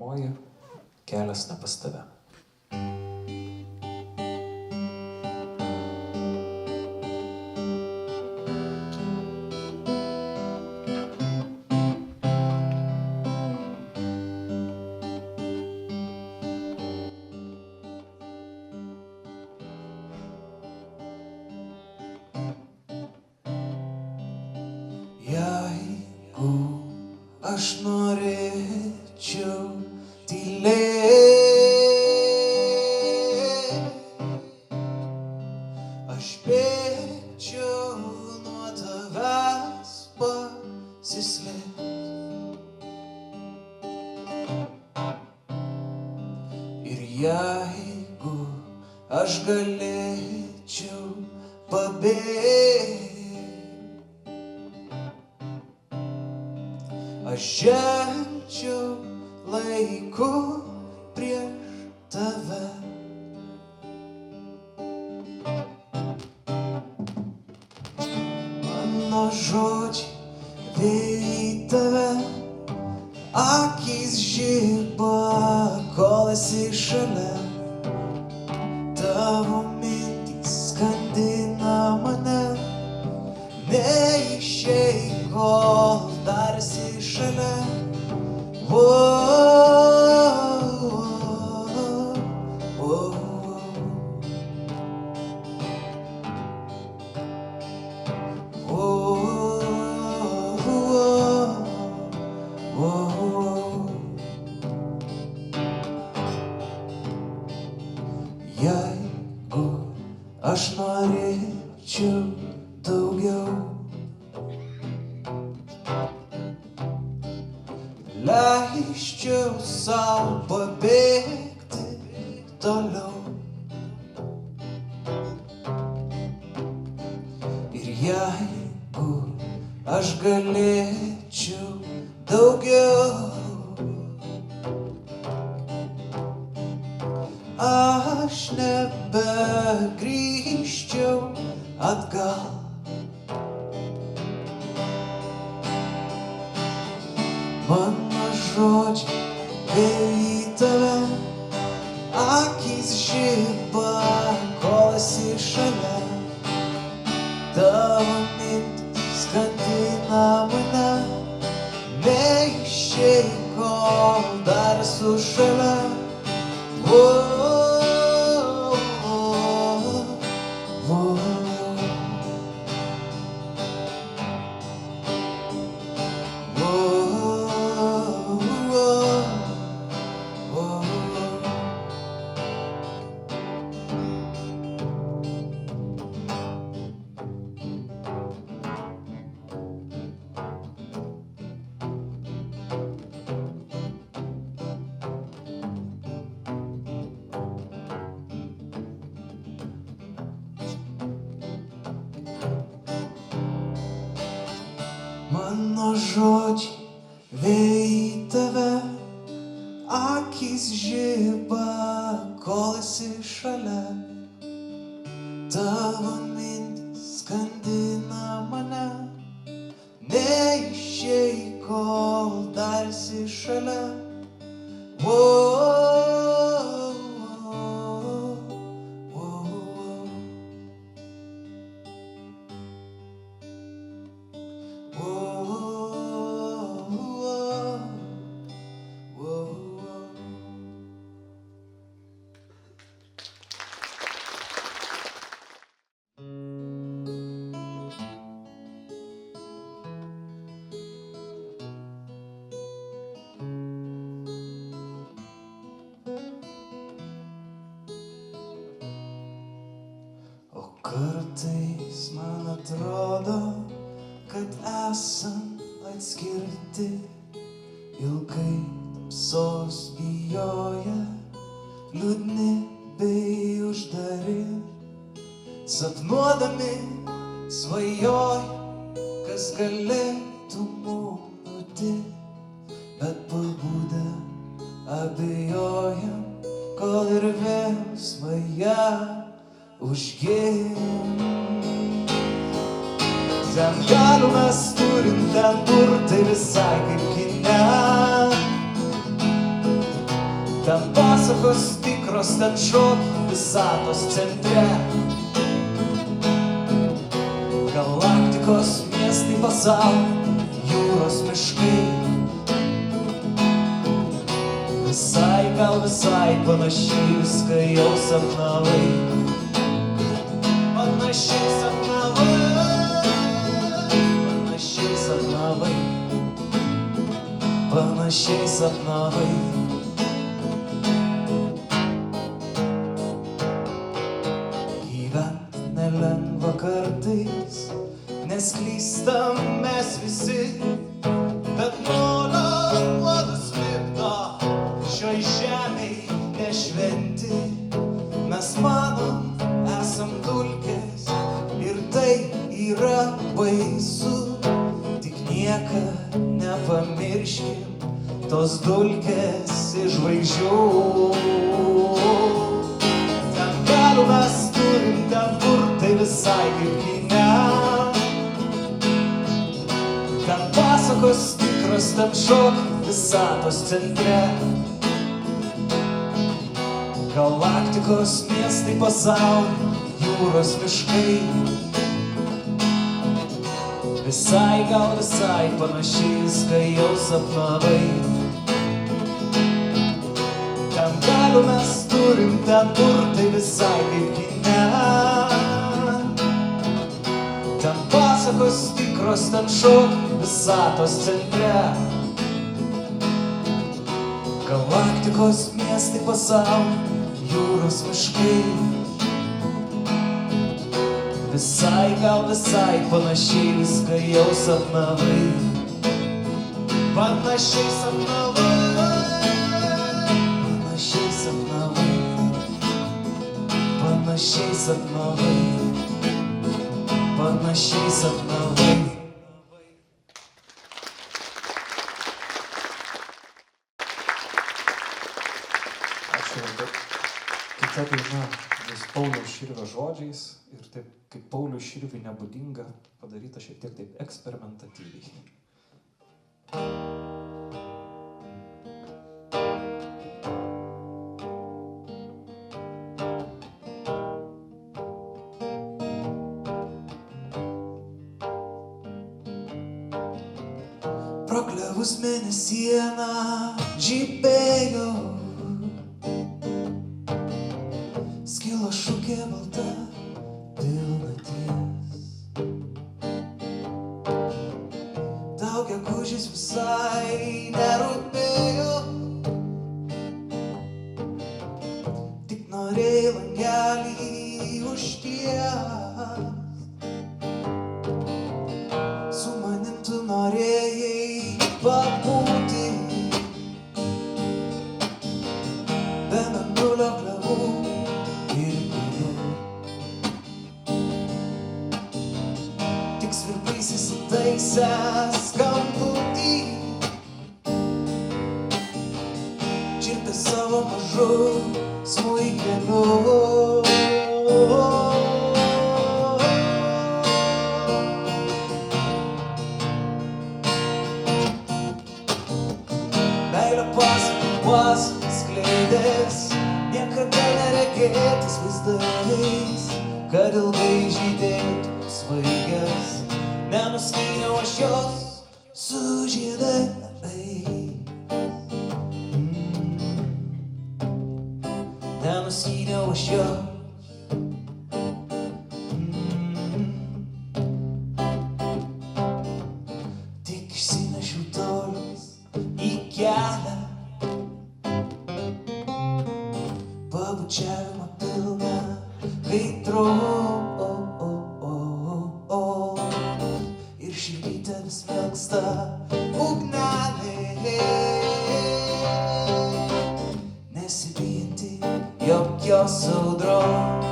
Moji, kelias ne pas tave. Jeigu aš norėčiau tylėt, aš bėgčiau nuo tavęs pasislėpt. Ir jeigu aš galėčiau pabėgt, aš žengčiau laiku prieš tave. Mano žodžiai vėja į tave, akys žiba, kol esi šalia. Tavo mintys skandina mane, neišeik, kol dar esi šalia. Jeigu aš norėčiau daugiau, leisčiau sau pabėgti toliau. Ir jeigu aš galėčiau daugiau, aš nebegrįžčiau atgal. Mano žodžiai vėja į tave, akys žiba, kol esi šalia. Tavo mintys skandina mane, neišeik, kol dar esu šalia. Mano žodžiai vėja į tave, akys žiba, kol esi šalia. Tavo mintys skandina mane, neišeik, kol dar esi šalia. Kartais man atrodo, kad esam atskirti, ilgai tamsos bijoję, liūdni bei uždari, sapnuodami svajoja, kas galėtų mum nutikt, bet pabudę abejojam, kol ir vėl svaja užgimt. Ten galių mes turim, ten burtai visai kaip kine. Ten pasakos tikros, ten šokiai visatos centre. Galaktikos miestai, pasaulio, jūros miškai. Visai panašiai viską jau sapnavai. Panašiai sapnavai. Panašiai sapnavai. Panašiai sapnavai. Gyvent nelengva kartais, nes klystam mes visi, bet molio uodus lipdo šioj žemėj nešventi. Mes manom, esam dulkės ir tai yra baisu. Tik niekad nepamirškim tos dulkės iš žvaigždžių. Ten galių mes turim, ten burtai visai kaip kine. Ten pasakos tikros, ten šokiai visatos centre. Galaktikos miestai, pasaulio, jūros miškai. Visai panašiai viską jau sapnavai. Ten galių mes turim, ten burtai visai kaip kine. Ten pasakos tikros, ten šokiai visatos centre. Galaktikos miestai, pasaulio, jūros miškai. Visai panašiai viską jau sapnavai. Panašiai sapnavai. Panašiai sapnavai. Panašiai sapnavai. Panašiai sapnavai. Ačiū labai. Kita daina bus Pauliaus Širvio žodžiais ir taip kaip Pauliui Širviui nebūdinga, padaryta šiek tiek taip eksperimentatyviai. Pro klevus mėnesieną žibėjo, skilo šukė balta pilnaties. Tau gegužis visai nerūpėjo, tik norėjai langelį užtiest. Su manim tu norėjai pabūti, be mėnulio klevų ir gėlių. Tik svirplys įsitaisęs kamputį, čirpė savo mažu smuikeliu. Meilė pasakos skleidės niekada neregėtais vaizdais, kad ilgai žydėtų svaigės. Nenuskyniau aš jos su žiedais. Nenuskyniau aš jos. Tik išsinešiau tolius į kelią, pabučiavimą pilną kaitros. Ir širdytė vis mėgsta ugnelė, nesibijanti jokios audros.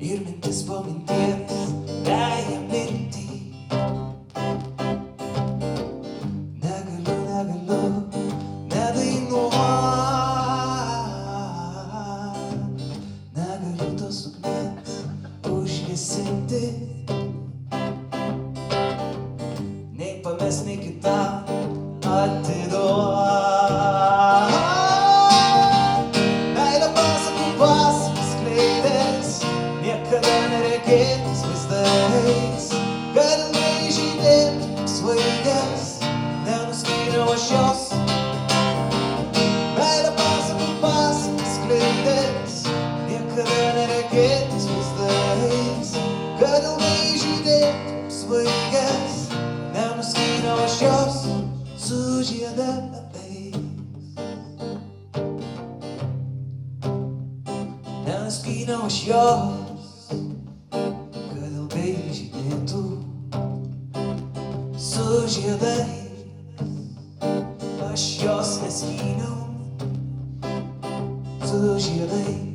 Ir mintis po minties veja mintį. Negaliu nedainuot, negaliu tos ugnies užgesinti, nei pamest, nei kitam atiduot. žiedais. Neskyniau aš jos, kad ilgai žydėtų su žiedais. Aš jos neskyniau su žiedais.